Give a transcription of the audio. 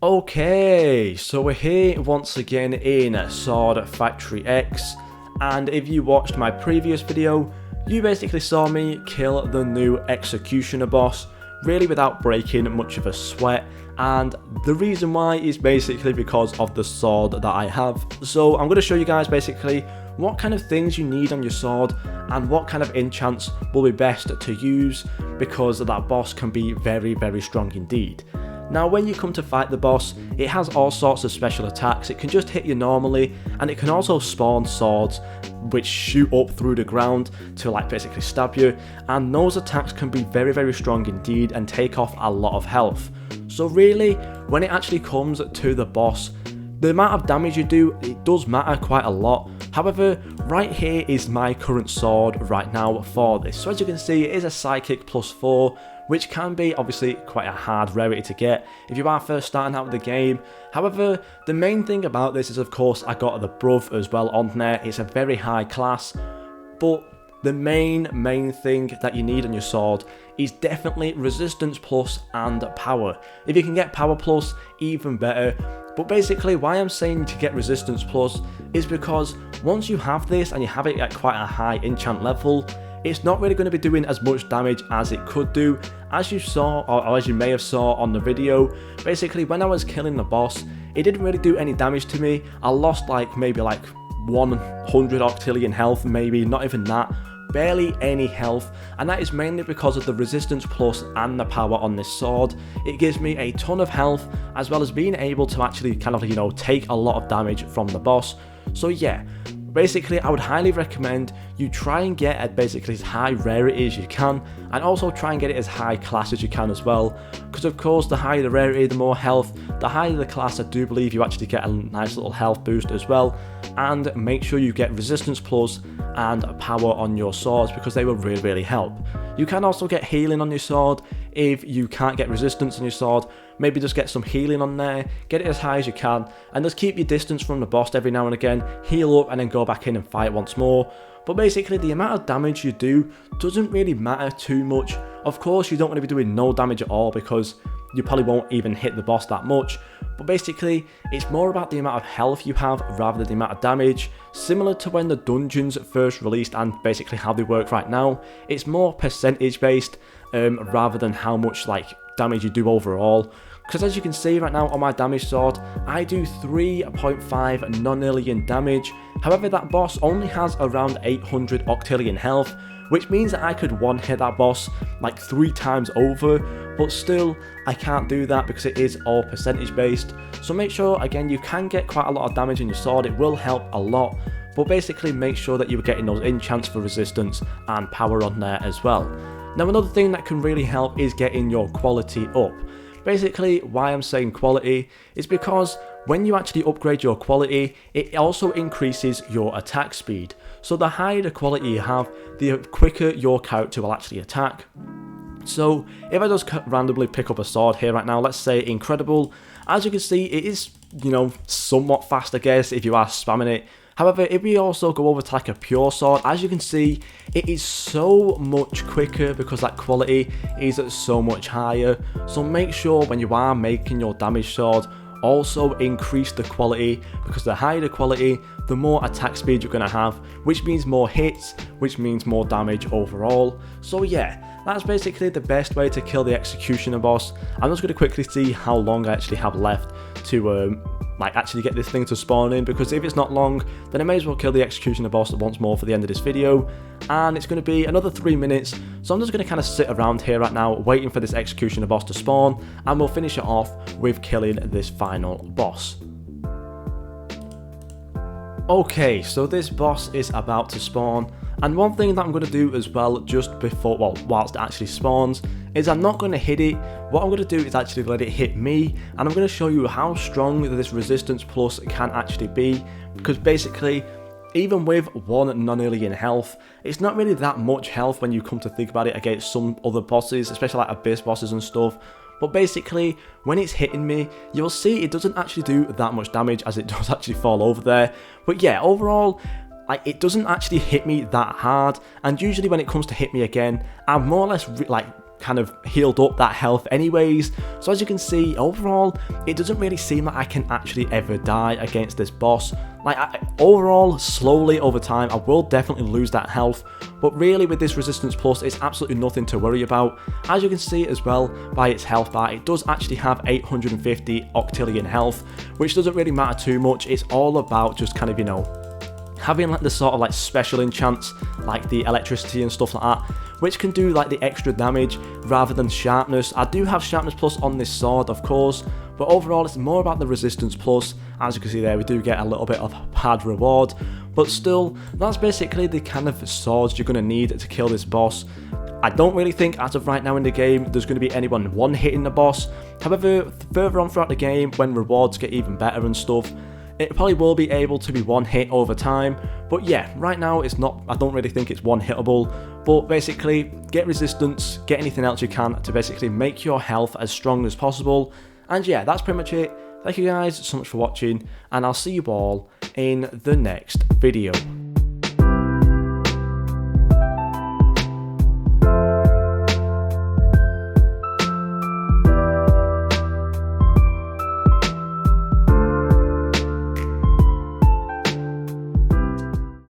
Okay, so we're here once again in Sword Factory X, and if you watched my previous video, you basically saw me kill the new Executioner boss, really without breaking much of a sweat, and the reason why is basically because of the sword that I have. So I'm going to show you guys basically what kind of things you need on your sword and what kind of enchants will be best to use, because that boss can be very strong indeed. Now when you come to fight the boss, it has all sorts of special attacks. It can just hit you normally, and it can also spawn swords which shoot up through the ground to basically stab you, and those attacks can be very strong indeed and take off a lot of health. So really, when it actually comes to the boss, the amount of damage you do, it does matter quite a lot. However, right here is my current sword right now for this. So as you can see, it is a Psychic +4, which can be obviously quite a hard rarity to get if you are first starting out with the game. However, the main thing about this is, of course, I got the Bruv as well on there. It's a very high class, but the main thing that you need on your sword is definitely Resistance Plus and Power. If you can get Power Plus, even better. But basically why I'm saying to get Resistance Plus is because once you have this and you have it at quite a high enchant level, it's not really going to be doing as much damage as it could do. As you saw, or as you may have saw on the video, basically when I was killing the boss, it didn't really do any damage to me. I lost maybe 100 octillion health, maybe, not even that. Barely any health, and that is mainly because of the Resistance Plus and the Power on this sword. It gives me a ton of health, as well as being able to actually take a lot of damage from the boss. So yeah, basically I would highly recommend you try and get at basically as high rarity as you can, and also try and get it as high class as you can as well, because of course the higher the rarity, the more health, the higher the class. I do believe you actually get a nice little health boost as well. And make sure you get Resistance Plus and Power on your swords, because they will really help. You can also get healing on your sword. If you can't get resistance on your sword, maybe just get some healing on there, get it as high as you can, and just keep your distance from the boss every now and again, heal up and then go back in and fight once more. But basically the amount of damage you do doesn't really matter too much. Of course you don't want to be doing no damage at all, because you probably won't even hit the boss that much, but basically it's more about the amount of health you have rather than the amount of damage. Similar to when the dungeons first released and basically how they work right now, it's more percentage based rather than how much damage you do overall. Because as you can see right now on my damage sword, I do 3.5 non-alien damage. However, that boss only has around 800 octillion health, which means that I could one-hit that boss 3 times over, but still I can't do that because it is all percentage based. So make sure, again, you can get quite a lot of damage in your sword, it will help a lot, but basically make sure that you're getting those enchants for resistance and power on there as well. Now another thing that can really help is getting your quality up. Basically why I'm saying quality is because when you actually upgrade your quality, it also increases your attack speed. So the higher the quality you have, the quicker your character will actually attack. So if I just randomly pick up a sword here right now, let's say Incredible, as you can see it is, somewhat fast I guess if you are spamming it. However, if we also go over to a pure sword, as you can see, it is so much quicker because that quality is so much higher. So make sure when you are making your damage sword, also increase the quality, because the higher the quality, the more attack speed you're going to have, which means more hits, which means more damage overall. So yeah, that's basically the best way to kill the Executioner boss. I'm just going to quickly see how long I actually have left to actually get this thing to spawn in, because if it's not long, then I may as well kill the Executioner boss once more for the end of this video, and it's going to be another 3 minutes. So I'm just going to kind of sit around here right now waiting for this Executioner boss to spawn, and we'll finish it off with killing this final boss. Okay, so this boss is about to spawn, and one thing that I'm going to do as well just before, whilst it actually spawns, is I'm not going to hit it. What I'm going to do is actually let it hit me, and I'm going to show you how strong this Resistance Plus can actually be, because basically even with 1 non-alien health, it's not really that much health when you come to think about it against some other bosses, especially Abyss bosses and stuff. But basically, when it's hitting me, you'll see it doesn't actually do that much damage, as it does actually fall over there. But yeah, overall, it doesn't actually hit me that hard, and usually when it comes to hit me again, I'm more or less kind of healed up that health anyways. So as you can see, overall, it doesn't really seem like I can actually ever die against this boss. Like, overall, slowly over time, I will definitely lose that health, but really with this Resistance Plus, it's absolutely nothing to worry about. As you can see as well by its health bar, it does actually have 850 octillion health, which doesn't really matter too much. It's all about just kind of, you know, having like the sort of like special enchants, like the electricity and stuff like that, which can do like the extra damage rather than sharpness. I do have sharpness plus on this sword, of course, but overall it's more about the resistance plus. As you can see there, we do get a little bit of bad reward, but still, that's basically the kind of swords you're going to need to kill this boss. I don't really think as of right now in the game there's going to be anyone one-hitting the boss. However, further on throughout the game, when rewards get even better and stuff, it probably will be able to be one hit over time, but yeah, right now it's not, I don't really think it's one hittable, but basically get resistance, get anything else you can to basically make your health as strong as possible, and yeah, that's pretty much it. Thank you guys so much for watching, and I'll see you all in the next video.